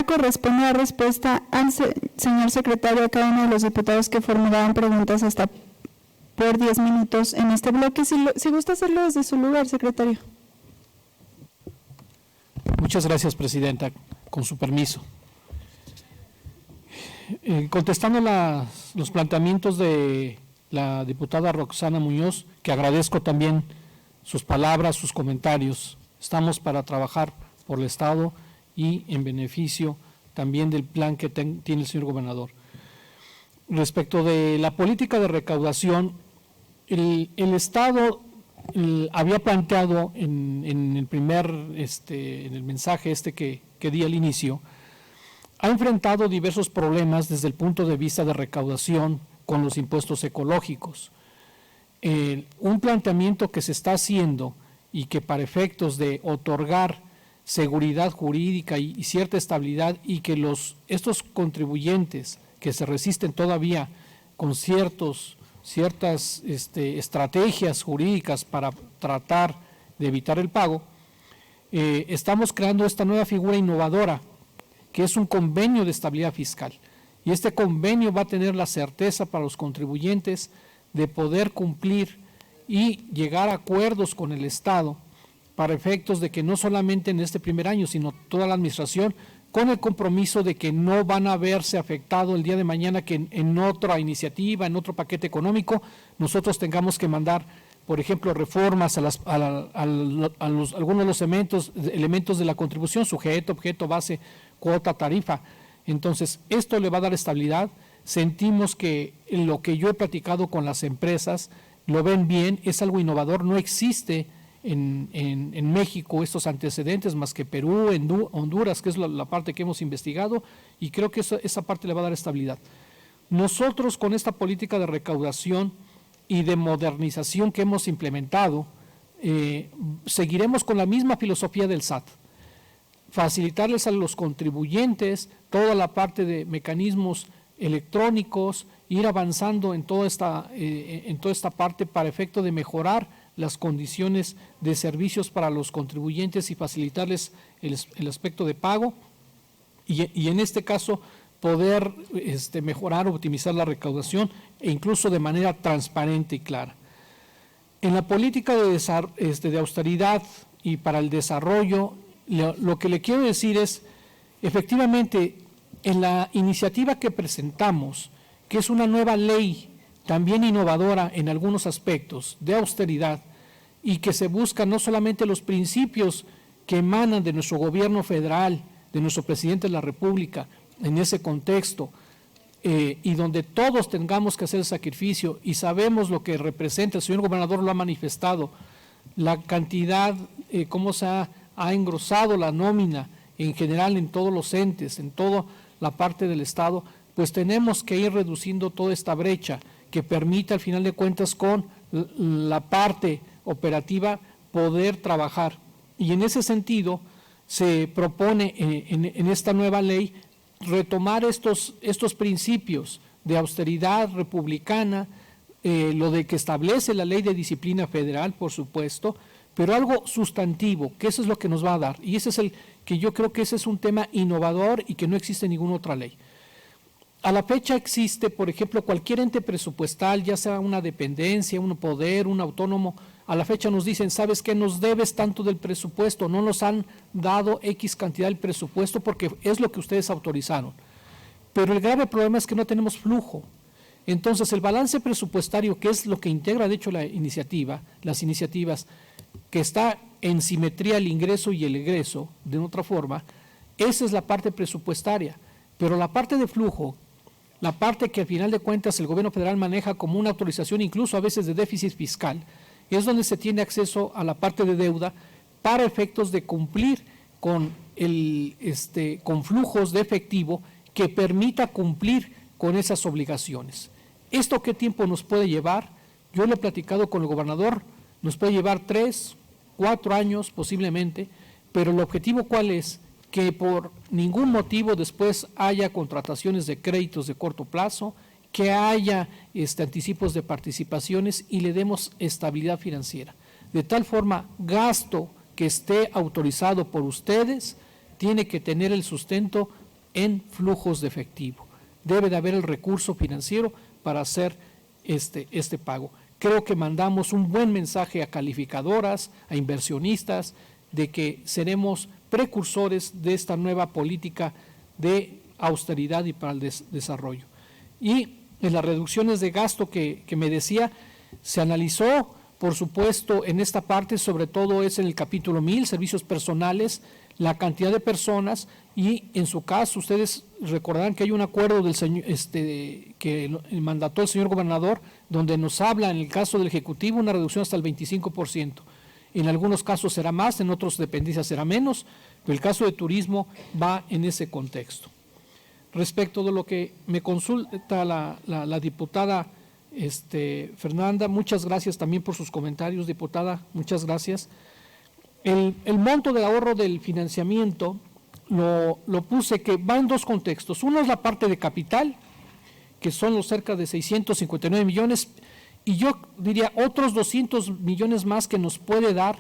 corresponde la respuesta al señor secretario a cada uno de los diputados que formulaban preguntas hasta por 10 minutos en este bloque. Si gusta hacerlo desde su lugar, secretario. Muchas gracias, presidenta. Con su permiso. Contestando los planteamientos de la diputada Roxana Muñoz, que agradezco también sus palabras, sus comentarios. Estamos para trabajar por el Estado y en beneficio también del plan que tiene el señor gobernador. Respecto de la política de recaudación, el Estado había planteado en el mensaje que di al inicio, ha enfrentado diversos problemas desde el punto de vista de recaudación con los impuestos ecológicos. Un planteamiento que se está haciendo y que para efectos de otorgar seguridad jurídica y cierta estabilidad y que estos contribuyentes que se resisten todavía con ciertas estrategias jurídicas para tratar de evitar el pago, estamos creando esta nueva figura innovadora que es un convenio de estabilidad fiscal, y este convenio va a tener la certeza para los contribuyentes de poder cumplir y llegar a acuerdos con el Estado para efectos de que no solamente en este primer año, sino toda la administración, con el compromiso de que no van a verse afectado el día de mañana que en otra iniciativa, en otro paquete económico, nosotros tengamos que mandar, por ejemplo, reformas a algunos de los elementos de la contribución, sujeto, objeto, base, cuota, tarifa. Entonces, esto le va a dar estabilidad. Sentimos que lo que yo he platicado con las empresas lo ven bien, es algo innovador, no existe en México estos antecedentes más que Perú, Honduras, que es la parte que hemos investigado, y creo que esa parte le va a dar estabilidad. Nosotros con esta política de recaudación y de modernización que hemos implementado, seguiremos con la misma filosofía del SAT, facilitarles a los contribuyentes toda la parte de mecanismos electrónicos, ir avanzando en toda esta parte para efecto de mejorar las condiciones de servicios para los contribuyentes y facilitarles el aspecto de pago y en este caso poder mejorar o optimizar la recaudación e incluso de manera transparente y clara. En la política de austeridad y para el desarrollo, lo que le quiero decir es, efectivamente, en la iniciativa que presentamos, que es una nueva ley también innovadora en algunos aspectos de austeridad y que se buscan no solamente los principios que emanan de nuestro gobierno federal, de nuestro presidente de la República, en ese contexto, y donde todos tengamos que hacer el sacrificio y sabemos lo que representa, el señor gobernador lo ha manifestado, la cantidad, cómo se ha engrosado la nómina en general en todos los entes, en toda la parte del Estado, pues tenemos que ir reduciendo toda esta brecha que permita al final de cuentas con la parte operativa poder trabajar. Y en ese sentido se propone en esta nueva ley retomar estos principios de austeridad republicana, lo de que establece la ley de disciplina federal, por supuesto, pero algo sustantivo, que eso es lo que nos va a dar. Y ese es que yo creo que ese es un tema innovador y que no existe en ninguna otra ley. A la fecha existe, por ejemplo, cualquier ente presupuestal, ya sea una dependencia, un poder, un autónomo, a la fecha nos dicen, ¿sabes qué? Nos debes tanto del presupuesto, no nos han dado X cantidad del presupuesto porque es lo que ustedes autorizaron. Pero el grave problema es que no tenemos flujo. Entonces, el balance presupuestario, que es lo que integra, de hecho, las iniciativas, que está en simetría el ingreso y el egreso, de otra forma, esa es la parte presupuestaria. Pero la parte de flujo, la parte que al final de cuentas el gobierno federal maneja como una autorización incluso a veces de déficit fiscal, es donde se tiene acceso a la parte de deuda para efectos de cumplir con flujos de efectivo que permita cumplir con esas obligaciones. ¿Esto qué tiempo nos puede llevar? Yo lo he platicado con el gobernador, nos puede llevar 3, 4 años posiblemente, pero el objetivo ¿cuál es? Que por ningún motivo después haya contrataciones de créditos de corto plazo, que haya anticipos de participaciones y le demos estabilidad financiera. De tal forma, gasto que esté autorizado por ustedes tiene que tener el sustento en flujos de efectivo. Debe de haber el recurso financiero para hacer este pago. Creo que mandamos un buen mensaje a calificadoras, a inversionistas, de que seremos precursores de esta nueva política de austeridad y para el desarrollo. Y en las reducciones de gasto que me decía, se analizó, por supuesto, en esta parte, sobre todo es en el capítulo 1000, servicios personales, la cantidad de personas, y en su caso, ustedes recordarán que hay un acuerdo del señor, que mandató el señor gobernador, donde nos habla, en el caso del Ejecutivo, una reducción hasta el 25%. En algunos casos será más, en otros dependencias será menos, pero el caso de turismo va en ese contexto. Respecto de lo que me consulta la diputada Fernanda, muchas gracias también por sus comentarios, diputada, muchas gracias. El monto del ahorro del financiamiento lo puse que va en dos contextos. Uno es la parte de capital, que son los cerca de 659 millones, y yo diría otros 200 millones más que nos puede dar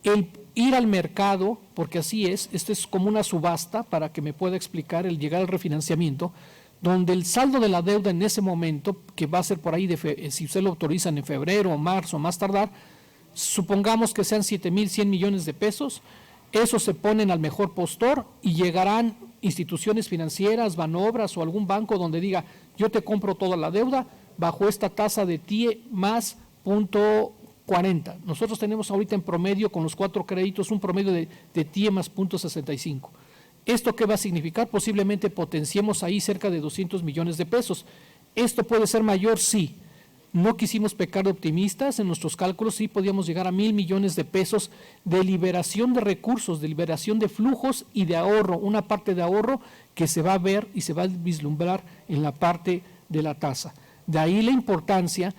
el ir al mercado, porque así es, esto es como una subasta para que me pueda explicar el llegar al refinanciamiento, donde el saldo de la deuda en ese momento, que va a ser por ahí, si usted lo autorizan en febrero o marzo, más tardar, supongamos que sean 7,100 millones de pesos, esos se ponen al mejor postor y llegarán instituciones financieras, Banobras o algún banco donde diga, yo te compro toda la deuda bajo esta tasa de TIE más .40. Nosotros tenemos ahorita en promedio con los 4 créditos un promedio de TIE más .65. ¿Esto qué va a significar? Posiblemente potenciemos ahí cerca de 200 millones de pesos. ¿Esto puede ser mayor? Sí. No quisimos pecar de optimistas, en nuestros cálculos sí podíamos llegar a 1,000 millones de pesos de liberación de recursos, de liberación de flujos y de ahorro, una parte de ahorro que se va a ver y se va a vislumbrar en la parte de la tasa. De ahí la importancia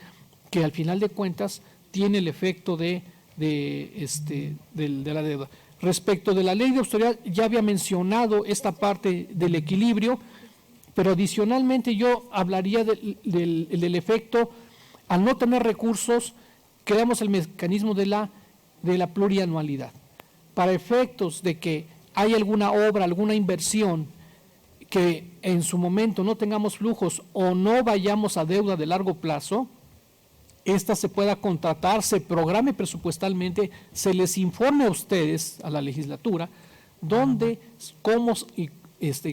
que al final de cuentas tiene el efecto de la deuda. Respecto de la ley de austeridad, ya había mencionado esta parte del equilibrio, pero adicionalmente yo hablaría del efecto. Al no tener recursos, creamos el mecanismo de la plurianualidad. Para efectos de que hay alguna obra, alguna inversión que en su momento no tengamos flujos o no vayamos a deuda de largo plazo, esta se pueda contratar, se programe presupuestalmente, se les informe a ustedes, a la legislatura, dónde, cómo y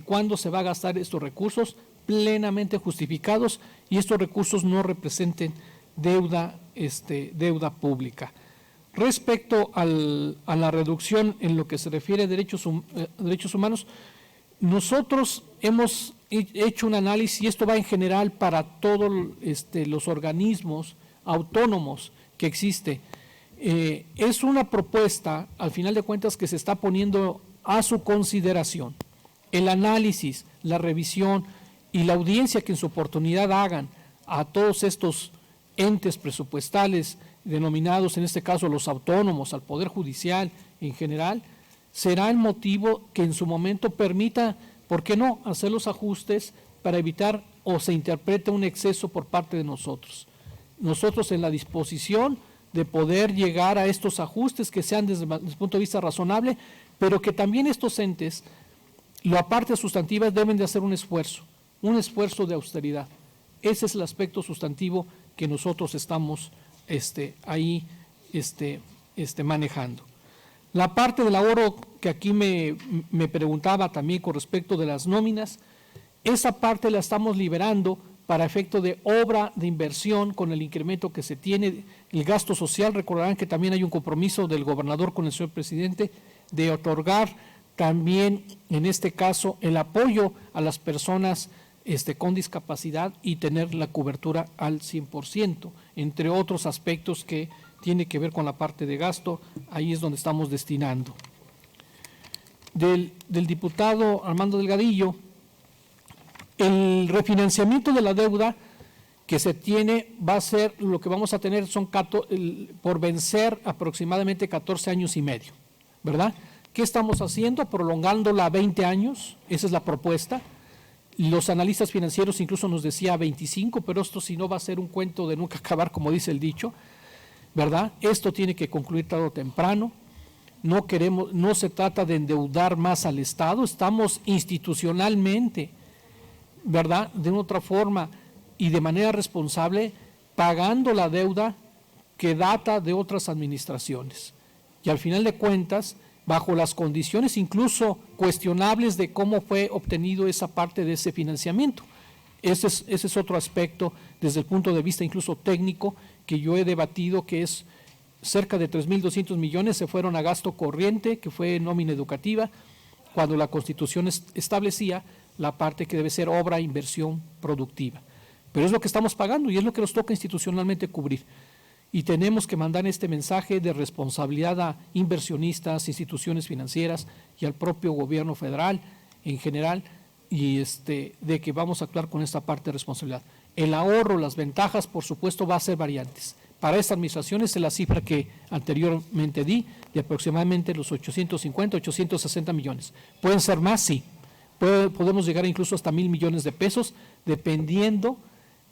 cuándo se va a gastar estos recursos plenamente justificados y estos recursos no representen deuda pública. Respecto a la reducción en lo que se refiere a derechos humanos, nosotros hemos hecho un análisis, y esto va en general para todos los organismos autónomos que existe. Es una propuesta, al final de cuentas, que se está poniendo a su consideración. El análisis, la revisión y la audiencia que en su oportunidad hagan a todos estos entes presupuestales denominados, en este caso, los autónomos, al Poder Judicial en general, será el motivo que en su momento permita, ¿por qué no?, hacer los ajustes para evitar o se interprete un exceso por parte de nosotros. Nosotros en la disposición de poder llegar a estos ajustes que sean desde el punto de vista razonable, pero que también estos entes, la parte sustantiva, deben de hacer un esfuerzo de austeridad. Ese es el aspecto sustantivo que nosotros estamos ahí manejando. La parte del ahorro que aquí me preguntaba también con respecto de las nóminas, esa parte la estamos liberando para efecto de obra de inversión con el incremento que se tiene. El gasto social, recordarán que también hay un compromiso del gobernador con el señor presidente de otorgar también, en este caso, el apoyo a las personas con discapacidad y tener la cobertura al 100%, entre otros aspectos que tiene que ver con la parte de gasto, ahí es donde estamos destinando. Del diputado Armando Delgadillo, el refinanciamiento de la deuda que se tiene va a ser, lo que vamos a tener son por vencer aproximadamente 14 años y medio, ¿verdad? ¿Qué estamos haciendo? Prolongándola a 20 años, esa es la propuesta. Los analistas financieros incluso nos decía 25, pero esto si no va a ser un cuento de nunca acabar, como dice el dicho, ¿verdad? Esto tiene que concluir tarde o temprano. no se trata de endeudar más al Estado, estamos institucionalmente, ¿verdad?, de una otra forma y de manera responsable, pagando la deuda que data de otras administraciones. Y al final de cuentas, bajo las condiciones incluso cuestionables de cómo fue obtenido esa parte de ese financiamiento. Ese es otro aspecto desde el punto de vista incluso técnico que yo he debatido, que es cerca de 3.200 millones se fueron a gasto corriente, que fue nómina educativa, cuando la Constitución establecía la parte que debe ser obra, inversión productiva. Pero es lo que estamos pagando y es lo que nos toca institucionalmente cubrir. Y tenemos que mandar este mensaje de responsabilidad a inversionistas, instituciones financieras y al propio gobierno federal en general, y de que vamos a actuar con esta parte de responsabilidad. El ahorro, las ventajas, por supuesto, va a ser variantes. Para esta administración es la cifra que anteriormente di, de aproximadamente los 850, 860 millones. ¿Pueden ser más? Sí. Podemos llegar incluso hasta 1,000 millones de pesos, dependiendo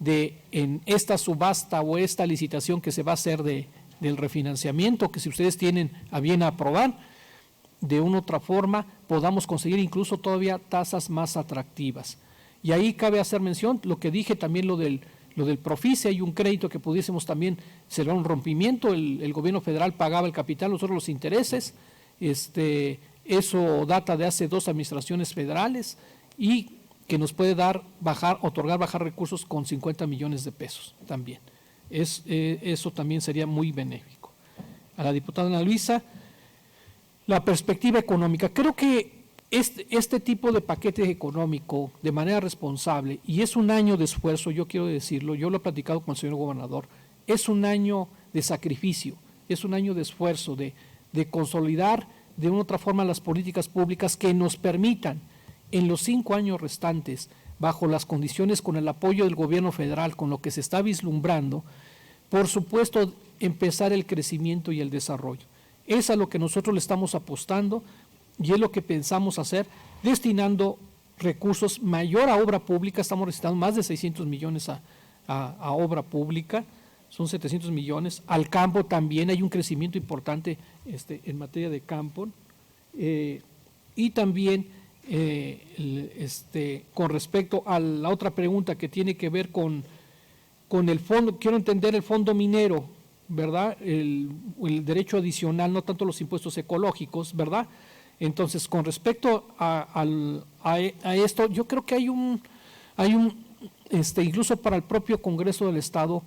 de en esta subasta o esta licitación que se va a hacer del refinanciamiento, que si ustedes tienen a bien aprobar, de una u otra forma podamos conseguir incluso todavía tasas más atractivas. Y ahí cabe hacer mención, lo que dije también, lo del Profice, hay un crédito que pudiésemos también, será un rompimiento, el gobierno federal pagaba el capital, nosotros los intereses, eso data de hace 2 administraciones federales y que nos puede otorgar bajar recursos con 50 millones de pesos también. Eso también sería muy benéfico. A la diputada Ana Luisa, la perspectiva económica. Creo que este tipo de paquete económico de manera responsable, y es un año de esfuerzo, yo quiero decirlo, yo lo he platicado con el señor gobernador, es un año de sacrificio, es un año de esfuerzo, de consolidar de una u otra forma las políticas públicas que nos permitan en los 5 años restantes, bajo las condiciones, con el apoyo del gobierno federal, con lo que se está vislumbrando, por supuesto, empezar el crecimiento y el desarrollo. Es a lo que nosotros le estamos apostando y es lo que pensamos hacer, destinando recursos mayor a obra pública. Estamos necesitando más de 600 millones a obra pública, son 700 millones. Al campo también hay un crecimiento importante en materia de campo. Y también con respecto a la otra pregunta que tiene que ver con el fondo, quiero entender el fondo minero, ¿verdad? El derecho adicional, no tanto los impuestos ecológicos, ¿verdad? Entonces, con respecto a esto, yo creo que hay un incluso para el propio Congreso del Estado,